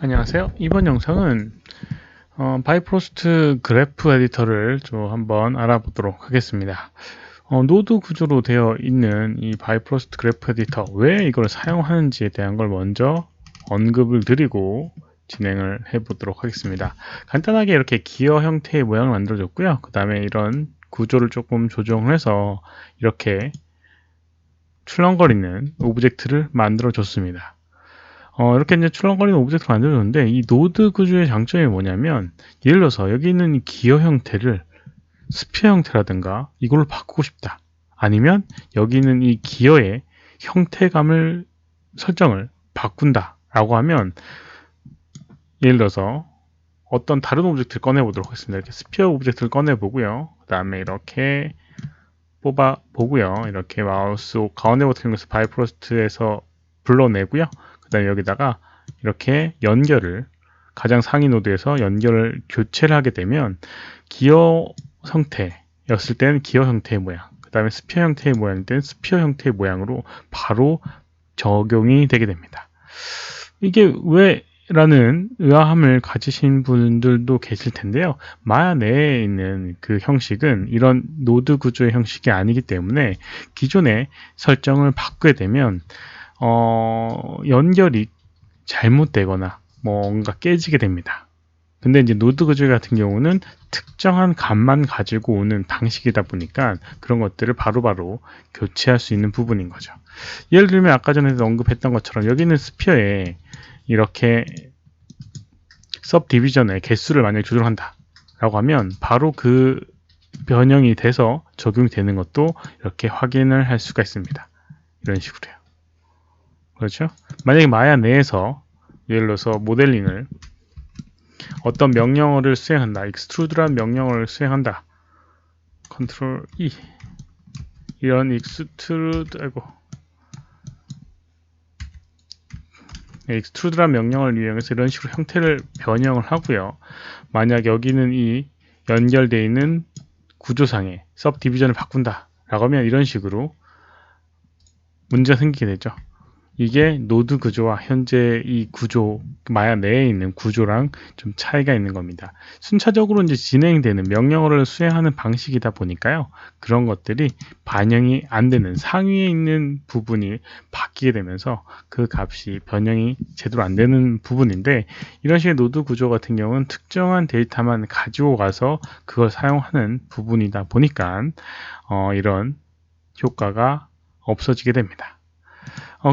안녕하세요. 이번 영상은 바이프로스트 그래프 에디터를 좀 한번 알아보도록 하겠습니다. 노드 구조로 되어 있는 이 바이프로스트 그래프 에디터, 왜 이걸 사용하는지에 대한 걸 먼저 언급을 드리고 진행을 해 보도록 하겠습니다. 간단하게 이렇게 기어 형태의 모양을 만들어 줬고요. 그 다음에 이런 구조를 조금 조정을 해서 이렇게 출렁거리는 오브젝트를 만들어 줬습니다. 이렇게 이제 출렁거리는 오브젝트를 만들어줬는데, 이 노드 구조의 장점이 뭐냐면, 예를 들어서 여기 있는 이 기어 형태를 스피어 형태라든가 이걸로 바꾸고 싶다. 아니면 여기 있는 이 기어의 형태감을 설정을 바꾼다 라고 하면, 예를 들어서 어떤 다른 오브젝트를 꺼내 보도록 하겠습니다. 이렇게 스피어 오브젝트를 꺼내 보고요. 그 다음에 이렇게 뽑아 보고요. 이렇게 마우스 가운데 버튼 눌러서 바이프로스트에서 불러내고요. 그 다음에 여기다가 이렇게 연결을, 가장 상위 노드에서 연결을 교체를 하게 되면 기어 형태였을 때는 기어 형태의 모양, 그 다음에 스피어 형태의 모양일 때는 스피어 형태의 모양으로 바로 적용이 되게 됩니다. 이게 왜 라는 의아함을 가지신 분들도 계실 텐데요. 마야 내에 있는 그 형식은 이런 노드 구조의 형식이 아니기 때문에 기존의 설정을 바꾸게 되면 연결이 잘못되거나 뭔가 깨지게 됩니다. 근데 이제 노드 구조 같은 경우는 특정한 값만 가지고 오는 방식이다 보니까 그런 것들을 바로바로 교체할 수 있는 부분인 거죠. 예를 들면 아까 전에 언급했던 것처럼 여기는 스피어에 이렇게 섭 디비전의 개수를 만약에 조절한다 라고 하면 바로 그 변형이 돼서 적용이 되는 것도 이렇게 확인을 할 수가 있습니다. 이런 식으로요. 그렇죠? 만약에 마야 내에서 예를 들어서 모델링을 어떤 명령어를 수행한다, extrude라는 명령어를 수행한다, 컨트롤 E, 이런 extrude, extrude라는 명령을 이용해서 이런 식으로 형태를 변형을 하고요. 만약 여기는 이 연결되어 있는 구조상의 subdivision을 바꾼다 라고 하면 이런 식으로 문제가 생기게 되죠. 이게 노드 구조와 현재 이 구조, 마야 내에 있는 구조랑 좀 차이가 있는 겁니다. 순차적으로 이제 진행되는 명령어를 수행하는 방식이다 보니까요. 그런 것들이 반영이 안 되는, 상위에 있는 부분이 바뀌게 되면서 그 값이 변형이 제대로 안 되는 부분인데, 이런 식의 노드 구조 같은 경우는 특정한 데이터만 가지고 가서 그걸 사용하는 부분이다 보니까 이런 효과가 없어지게 됩니다.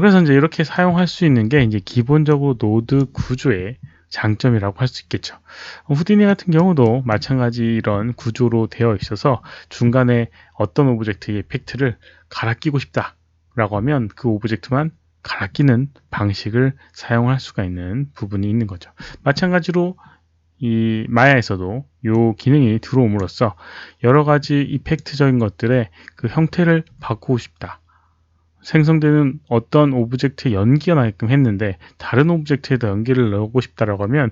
그래서 이제 이렇게 사용할 수 있는 게 이제 기본적으로 노드 구조의 장점이라고 할 수 있겠죠. 후디니 같은 경우도 마찬가지 이런 구조로 되어 있어서 중간에 어떤 오브젝트의 이펙트를 갈아 끼고 싶다 라고 하면 그 오브젝트만 갈아 끼는 방식을 사용할 수가 있는 부분이 있는 거죠. 마찬가지로 이 마야에서도 이 기능이 들어옴으로써 여러 가지 이펙트적인 것들의 그 형태를 바꾸고 싶다, 생성되는 어떤 오브젝트에 연기가 나게끔 했는데 다른 오브젝트에다 연기를 넣고 싶다라고 하면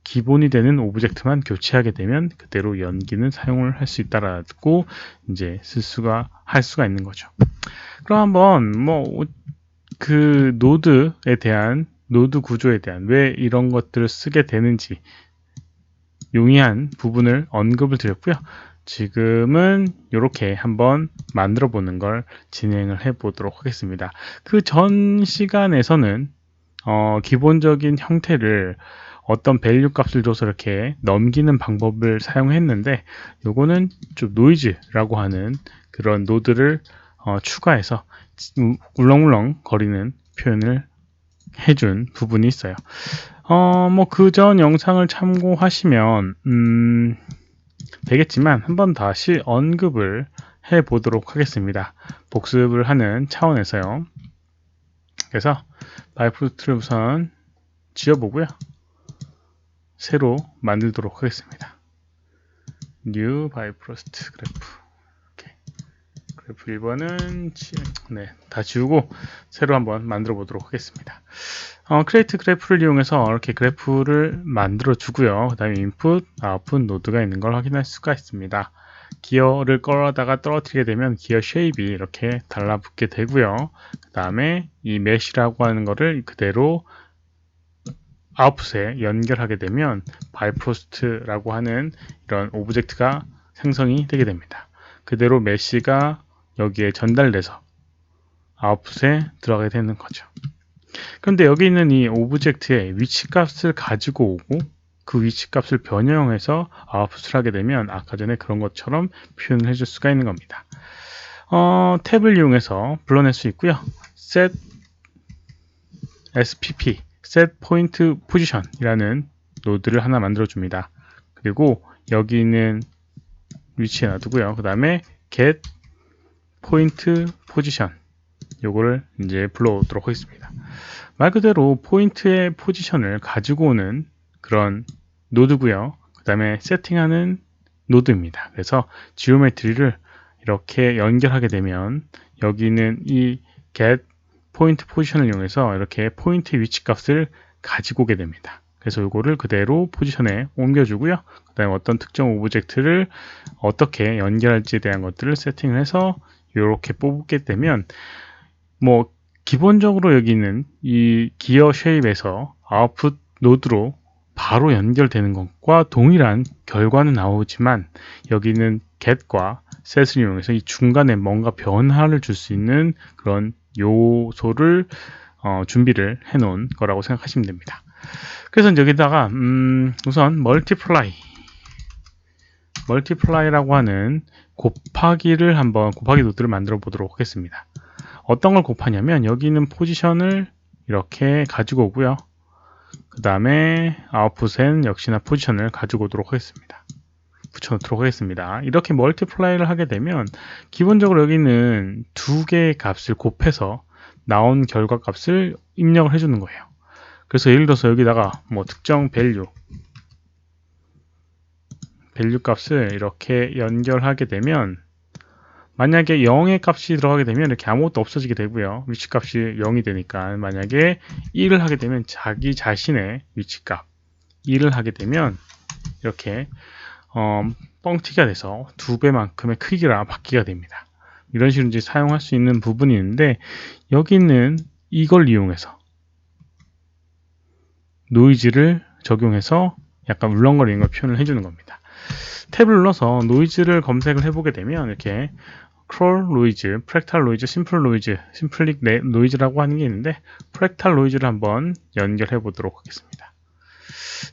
기본이 되는 오브젝트만 교체하게 되면 그대로 연기는 사용을 할 수 있다라고 이제 할 수가 있는 거죠. 그럼 한번 그 노드 구조에 대한 왜 이런 것들을 쓰게 되는지 용이한 부분을 언급을 드렸고요. 지금은 이렇게 한번 만들어 보는 걸 진행을 해 보도록 하겠습니다. 그 전 시간에서는 기본적인 형태를 어떤 밸류 값을 줘서 이렇게 넘기는 방법을 사용했는데, 요거는 좀 노이즈라고 하는 그런 노드를 추가해서 울렁울렁 거리는 표현을 해준 부분이 있어요. 그 전 영상을 참고하시면 되겠지만 한번 다시 언급을 해 보도록 하겠습니다. 복습을 하는 차원에서요. 그래서 바이프로스트를 우선 지어보고요. 새로 만들도록 하겠습니다. New 바이프로스트 그래프. 그래프 1번은 다 지우고 새로 한번 만들어 보도록 하겠습니다. 크리에이트 그래프를 이용해서 이렇게 그래프를 만들어 주고요. 그 다음에 인풋, 아웃풋 노드가 있는 걸 확인할 수가 있습니다. 기어를 끌어다가 떨어뜨리게 되면 기어 쉐입이 이렇게 달라붙게 되고요. 그 다음에 이 메시라고 하는 거를 그대로 아웃풋에 연결하게 되면 바이프로스트라고 하는 이런 오브젝트가 생성이 되게 됩니다. 그대로 메시가 여기에 전달돼서 아웃풋에 들어가게 되는 거죠. 그런데 여기 있는 이 오브젝트의 위치값을 가지고 오고 그 위치값을 변형해서 아웃풋을 하게 되면 아까 전에 그런 것처럼 표현을 해줄 수가 있는 겁니다. 탭을 이용해서 불러낼 수 있고요. set spp set point position 이라는 노드를 하나 만들어 줍니다. 그리고 여기 있는 위치에 놔두고요. 그 다음에 get point position 요거를 이제 불러오도록 하겠습니다. 말 그대로 포인트의 포지션을 가지고 오는 그런 노드고요. 그 다음에 세팅하는 노드입니다. 그래서 지오메트리를 이렇게 연결하게 되면 여기는 이 get 포인트 포지션을 이용해서 이렇게 포인트 위치 값을 가지고 오게 됩니다. 그래서 이거를 그대로 포지션에 옮겨주고요. 그 다음에 어떤 특정 오브젝트를 어떻게 연결할지에 대한 것들을 세팅을 해서 이렇게 뽑게 되면 뭐 기본적으로 여기 있는 이 기어 쉐입에서 아웃풋 노드로 바로 연결되는 것과 동일한 결과는 나오지만 여기는 get과 set을 이용해서 이 중간에 뭔가 변화를 줄 수 있는 그런 요소를 준비를 해 놓은 거라고 생각하시면 됩니다. 그래서 여기다가 우선 멀티플라이라고 하는 곱하기를 한번 곱하기 노드를 만들어 보도록 하겠습니다. 어떤 걸 곱하냐면 여기 있는 포지션을 이렇게 가지고 오고요. 그 다음에 아웃풋엔 역시나 포지션을 가지고 오도록 하겠습니다. 붙여놓도록 하겠습니다. 이렇게 멀티플라이를 하게 되면 기본적으로 여기는 두 개의 값을 곱해서 나온 결과 값을 입력을 해주는 거예요. 그래서 예를 들어서 여기다가 뭐 특정 밸류 값을 이렇게 연결하게 되면 만약에 0의 값이 들어가게 되면 이렇게 아무것도 없어지게 되고요. 위치값이 0이 되니까 만약에 1을 하게 되면 자기 자신의 위치값 1을 하게 되면 이렇게 뻥튀기가 돼서 2배만큼의 크기가 바뀌게 됩니다. 이런 식으로 이제 사용할 수 있는 부분이 있는데 여기 있는 이걸 이용해서 노이즈를 적용해서 약간 울렁거리는 걸 표현을 해주는 겁니다. 탭을 눌러서 노이즈를 검색을 해보게 되면 이렇게 크롤 노이즈, 프랙탈 노이즈, 심플 노이즈, 심플릭 노이즈라고 하는 게 있는데 프랙탈 노이즈를 한번 연결해 보도록 하겠습니다.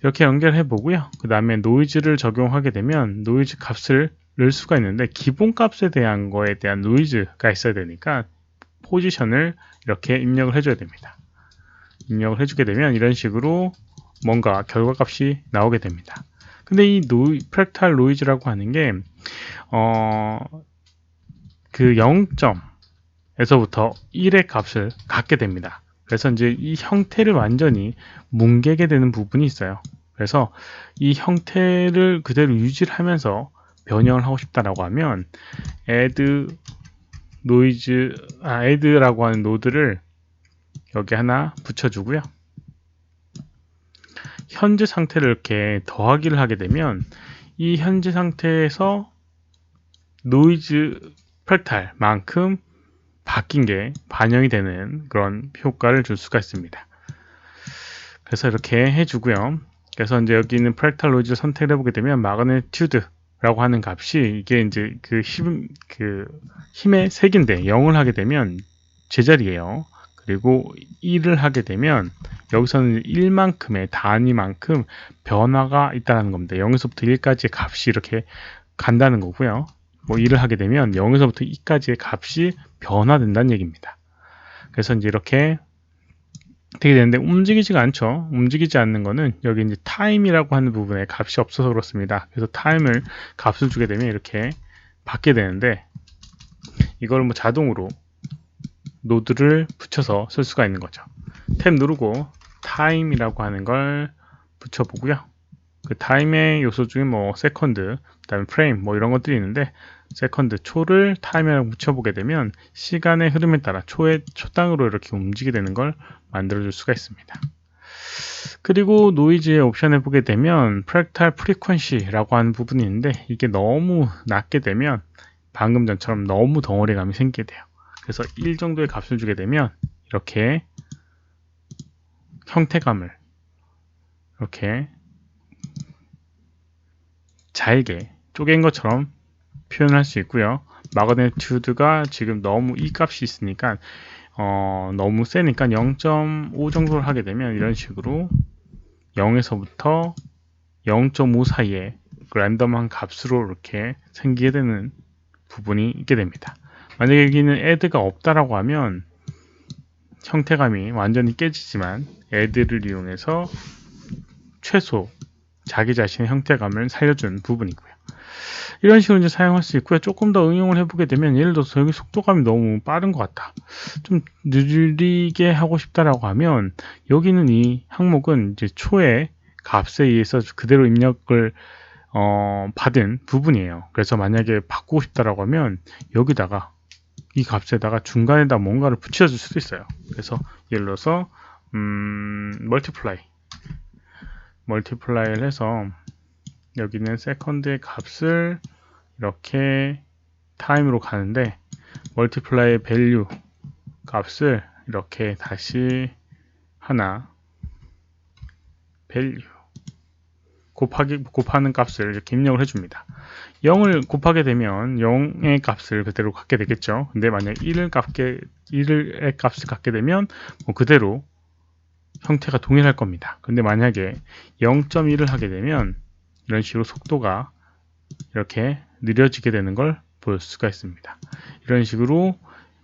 이렇게 연결해 보고요. 그 다음에 노이즈를 적용하게 되면 노이즈 값을 넣을 수가 있는데 기본 값에 대한 거에 대한 노이즈가 있어야 되니까 포지션을 이렇게 입력을 해줘야 됩니다. 입력을 해주게 되면 이런 식으로 뭔가 결과값이 나오게 됩니다. 근데 이 프랙탈 노이즈라고 하는 게 그 0점에서부터 1의 값을 갖게 됩니다. 그래서 이제 이 형태를 완전히 뭉개게 되는 부분이 있어요. 그래서 이 형태를 그대로 유지를 하면서 변형을 하고 싶다라고 하면 add라고 하는 노드를 여기 하나 붙여주고요. 현재 상태를 이렇게 더하기를 하게 되면 이 현재 상태에서 노이즈 프랙탈만큼 바뀐 게 반영이 되는 그런 효과를 줄 수가 있습니다. 그래서 이렇게 해주고요. 그래서 이제 여기 있는 프랙탈 노이즈를 선택을 해보게 되면 마그네튜드라고 하는 값이 이게 이제 그 힘의 색인데 0을 하게 되면 제자리예요. 그리고 1을 하게 되면 여기서는 1만큼의 단위만큼 변화가 있다는 겁니다. 0에서부터 1까지의 값이 이렇게 간다는 거고요. 뭐 1을 하게 되면 0에서부터 2까지의 값이 변화된다는 얘기입니다. 그래서 이제 이렇게 되게 되는데 움직이지가 않죠. 움직이지 않는 거는 여기 이제 타임이라고 하는 부분에 값이 없어서 그렇습니다. 그래서 타임을 값을 주게 되면 이렇게 받게 되는데 이걸 뭐 자동으로 노드를 붙여서 쓸 수가 있는 거죠. 탭 누르고 타임이라고 하는 걸 붙여보고요. 그 타임의 요소 중에 뭐 세컨드, 그 다음에 프레임 뭐 이런 것들이 있는데 세컨드, 초를 타임이라고 붙여보게 되면 시간의 흐름에 따라 초당으로 이렇게 움직이게 되는 걸 만들어줄 수가 있습니다. 그리고 노이즈의 옵션을 보게 되면 프랙탈 프리퀀시라고 하는 부분이 있는데 이게 너무 낮게 되면 방금 전처럼 너무 덩어리감이 생기게 돼요. 그래서 1 정도의 값을 주게 되면 이렇게 형태감을 이렇게 잘게 쪼갠 것처럼 표현할 수 있고요. 마그네튜드가 지금 너무 이 값이 있으니까 너무 세니까 0.5 정도를 하게 되면 이런 식으로 0에서부터 0.5 사이에 랜덤한 값으로 이렇게 생기게 되는 부분이 있게 됩니다. 만약에 여기는 add가 없다라고 하면 형태감이 완전히 깨지지만 add를 이용해서 최소 자기 자신의 형태감을 살려준 부분이고요. 이런 식으로 이제 사용할 수 있고요. 조금 더 응용을 해보게 되면 예를 들어서 여기 속도감이 너무 빠른 것 같다. 좀 느리게 하고 싶다라고 하면 여기는 이 항목은 이제 초의 값에 의해서 그대로 입력을 받은 부분이에요. 그래서 만약에 바꾸고 싶다라고 하면 여기다가 이 값에다가 중간에다 뭔가를 붙여줄 수도 있어요. 그래서 예를 들어서 멀티플라이를 해서 여기는 세컨드의 값을 이렇게 타임으로 가는데 멀티플라이 밸류 값을 이렇게 다시 하나 밸류 곱하는 값을 이렇게 입력을 해줍니다. 0을 곱하게 되면 0의 값을 그대로 갖게 되겠죠. 근데 만약 1의 값을 갖게 되면 뭐 그대로 형태가 동일할 겁니다. 근데 만약에 0.1을 하게 되면 이런 식으로 속도가 이렇게 느려지게 되는 걸 볼 수가 있습니다. 이런 식으로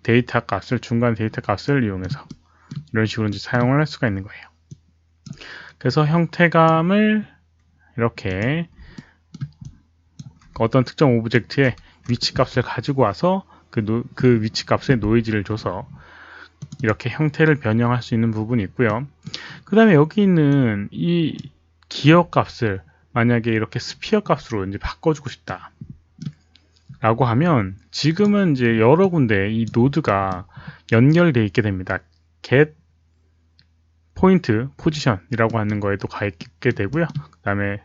데이터 값을 중간 데이터 값을 이용해서 이런 식으로 이제 사용을 할 수가 있는 거예요. 그래서 형태감을 이렇게 어떤 특정 오브젝트의 위치 값을 가지고 와서 그 위치 값에 노이즈를 줘서 이렇게 형태를 변형할 수 있는 부분이 있고요. 그 다음에 여기 있는 이 기어 값을 만약에 이렇게 스피어 값으로 이제 바꿔주고 싶다 라고 하면 지금은 이제 여러 군데 이 노드가 연결되어 있게 됩니다. get point position이라고 하는 거에도 가 있게 되고요. 그 다음에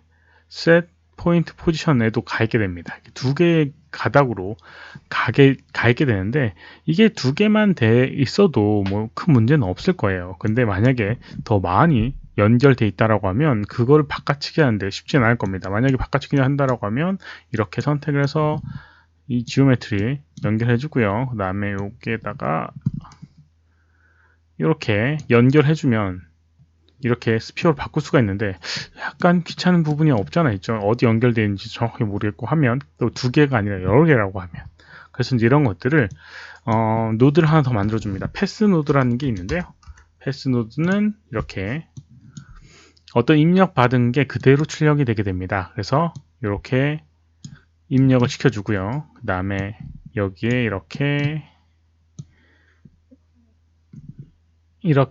set point position에도 가 있게 됩니다. 두 개의 가닥으로 가 있게 되는데 이게 두 개만 돼 있어도 뭐 큰 문제는 없을 거예요. 근데 만약에 더 많이 연결돼 있다라고 하면 그걸 바꿔치기 하는데 쉽지는 않을 겁니다. 만약에 바꿔치기 한다라고 하면 이렇게 선택을 해서 이 지오메트리 연결해 주고요. 그 다음에 여기에다가 이렇게 연결해 주면 이렇게 스피어를 바꿀 수가 있는데 약간 귀찮은 부분이 없잖아 있죠. 어디 연결되어 있는지 정확하게 모르겠고 하면 또 두 개가 아니라 여러 개라고 하면 그래서 이제 이런 것들을 노드를 하나 더 만들어 줍니다. 패스 노드라는 게 있는데요. 패스 노드는 이렇게 어떤 입력 받은 게 그대로 출력이 되게 됩니다. 그래서 이렇게 입력을 시켜주고요. 그 다음에 여기에 이렇게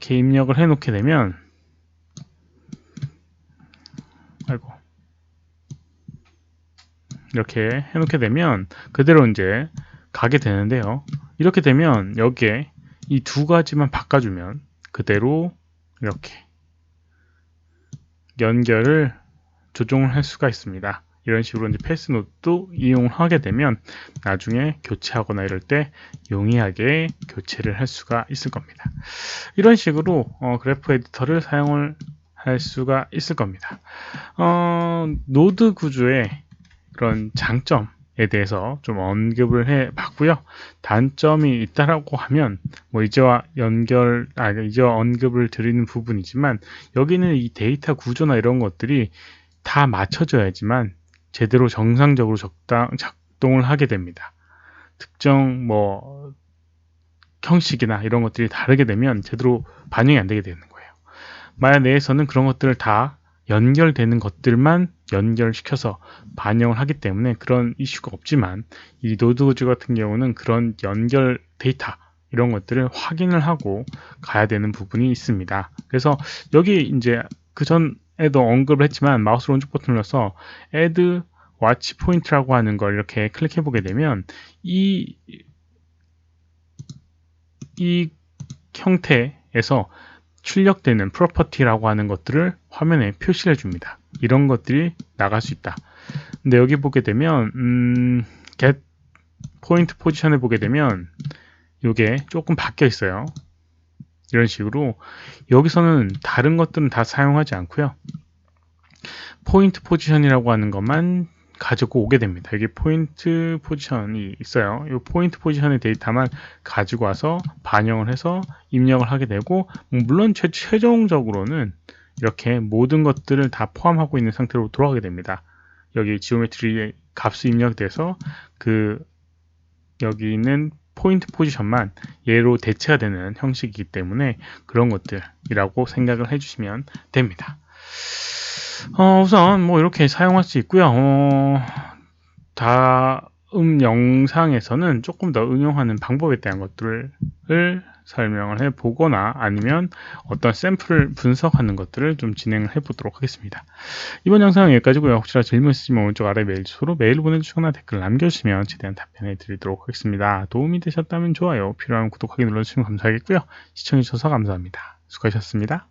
입력을 해 놓게 되면 이렇게 해 놓게 되면 그대로 이제 가게 되는데요. 이렇게 되면 여기에 이 두 가지만 바꿔주면 그대로 이렇게 연결을 조정을 할 수가 있습니다. 이런 식으로 이제 패스 노드도 이용을 하게 되면 나중에 교체하거나 이럴 때 용이하게 교체를 할 수가 있을 겁니다. 이런 식으로 그래프 에디터를 사용을 할 수가 있을 겁니다. 노드 구조의 그런 장점에 대해서 좀 언급을 해 봤고요. 단점이 있다라고 하면 뭐 이제와 언급을 드리는 부분이지만 여기는 이 데이터 구조나 이런 것들이 다 맞춰져야지만 제대로 정상적으로 작동을 하게 됩니다. 특정 뭐 형식이나 이런 것들이 다르게 되면 제대로 반영이 안 되게 되는 거예요. 마야 내에서는 그런 것들을 다 연결되는 것들만 연결시켜서 반영을 하기 때문에 그런 이슈가 없지만 이 노드 구조 같은 경우는 그런 연결 데이터 이런 것들을 확인을 하고 가야 되는 부분이 있습니다. 그래서 여기 이제 그 전에도 언급을 했지만 마우스 오른쪽 버튼을 눌러서 add watch point라고 하는 걸 이렇게 클릭해 보게 되면 이 형태에서 출력되는 프로퍼티라고 하는 것들을 화면에 표시를 해줍니다. 이런 것들이 나갈 수 있다. 근데 여기 보게 되면 get point position을 보게 되면 이게 조금 바뀌어 있어요. 이런 식으로 여기서는 다른 것들은 다 사용하지 않고요. 포인트 포지션이라고 하는 것만 가지고 오게 됩니다. 여기 포인트 포지션이 있어요. 이 포인트 포지션의 데이터만 가지고 와서 반영을 해서 입력을 하게 되고, 물론 최종적으로는 이렇게 모든 것들을 다 포함하고 있는 상태로 돌아가게 됩니다. 여기 지오메트리 값이 입력돼서 여기 있는 포인트 포지션만 얘로 대체가 되는 형식이기 때문에 그런 것들이라고 생각을 해주시면 됩니다. 우선 뭐 이렇게 사용할 수 있고요. 다음 영상에서는 조금 더 응용하는 방법에 대한 것들을 설명을 해보거나 아니면 어떤 샘플을 분석하는 것들을 좀 진행을 해보도록 하겠습니다. 이번 영상은 여기까지고요. 혹시라도 질문 있으시면 오른쪽 아래 메일 주소로 메일 보내주시거나 댓글 남겨주시면 최대한 답변해 드리도록 하겠습니다. 도움이 되셨다면 좋아요, 필요하면 구독하기 눌러주시면 감사하겠고요. 시청해주셔서 감사합니다. 수고하셨습니다.